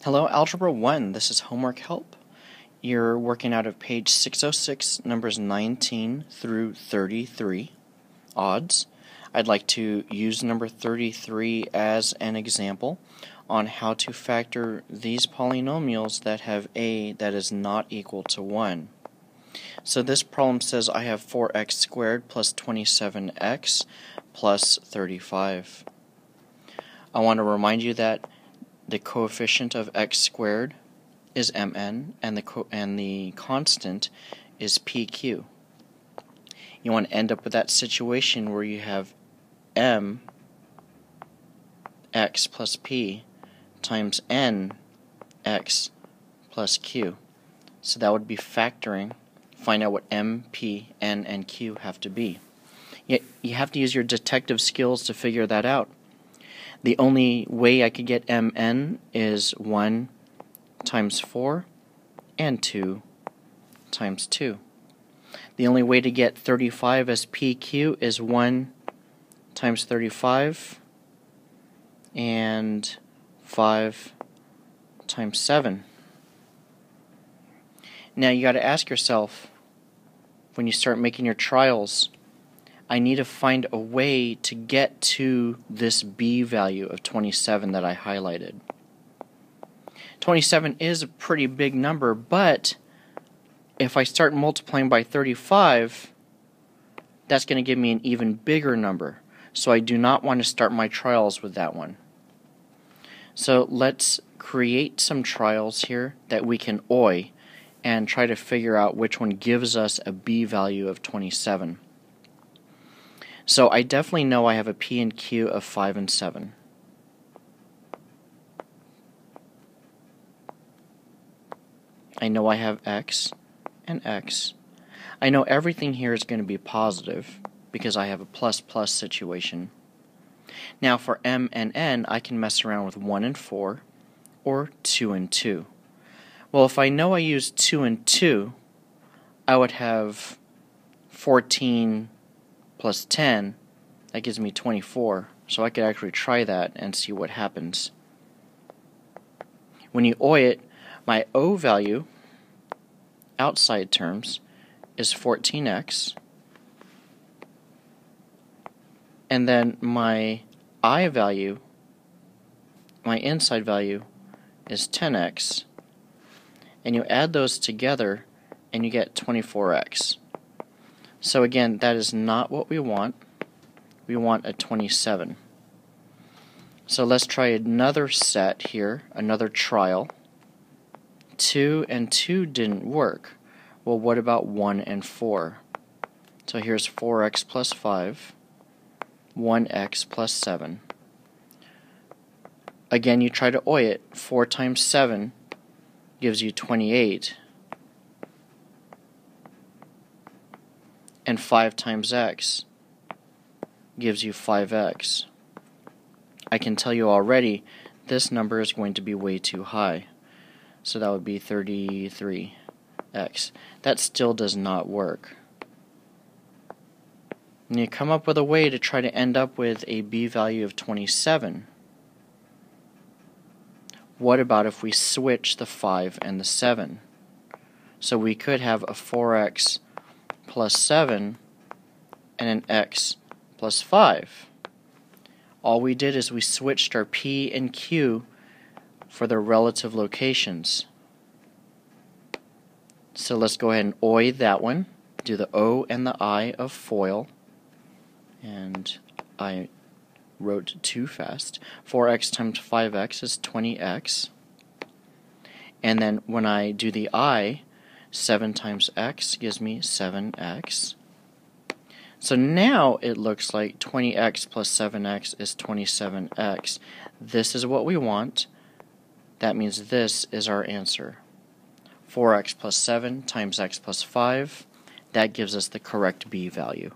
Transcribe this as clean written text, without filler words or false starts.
Hello, Algebra 1. This is homework help. You're working out of page 606, numbers 19 through 33, odds. I'd like to use number 33 as an example on how to factor these polynomials that have a that is not equal to 1. So this problem says I have 4x squared plus 27x plus 35. I want to remind you that the coefficient of x squared is mn, and the constant is pq. You want to end up with that situation where you have m x plus p times n x plus q. So that would be factoring. Find out what m, p, n, and q have to be. Yet you have to use your detective skills to figure that out. The only way I could get mn is 1 times 4 and 2 times 2. The only way to get 35 as pq is 1 times 35 and 5 times 7. Now you got to ask yourself, when you start making your trials, I need to find a way to get to this b value of 27 that I highlighted. 27 is a pretty big number, but if I start multiplying by 35, that's going to give me an even bigger number. So I do not want to start my trials with that one. So let's create some trials here that we can OI and try to figure out which one gives us a b value of 27. So I definitely know I have a p and q of 5 and 7. I know I have x and x. I know everything here is going to be positive because I have a plus-plus situation. Now for m and n, I can mess around with 1 and 4 or 2 and 2. Well, if I know I use 2 and 2, I would have 14 plus 10, that gives me 24. So I could actually try that and see what happens. When you OI it, my O value, outside terms, is 14x. And then my I value, my inside value, is 10x. And you add those together and you get 24x. So again, that is not what we want. We want a 27. So let's try another set here, another trial. 2 and 2 didn't work. Well, what about 1 and 4? So here's 4x plus 5, 1x plus 7. Again, you try to OI it. 4 times 7 gives you 28. And 5 times x gives you 5x. I can tell you already this number is going to be way too high. So that would be 33x. That still does not work. And you come up with a way to try to end up with a b value of 27. What about if we switch the 5 and the 7? So we could have a 4x plus 7 and an x plus 5. All we did is we switched our p and q for their relative locations. So let's go ahead and OI that one. Do the O and the I of FOIL. And I wrote too fast. 4x times 5x is 20x. And then when I do the I, 7 times x gives me 7x. So now it looks like 20x plus 7x is 27x. This is what we want. That means this is our answer. 4x plus 7 times x plus 5. That gives us the correct b value.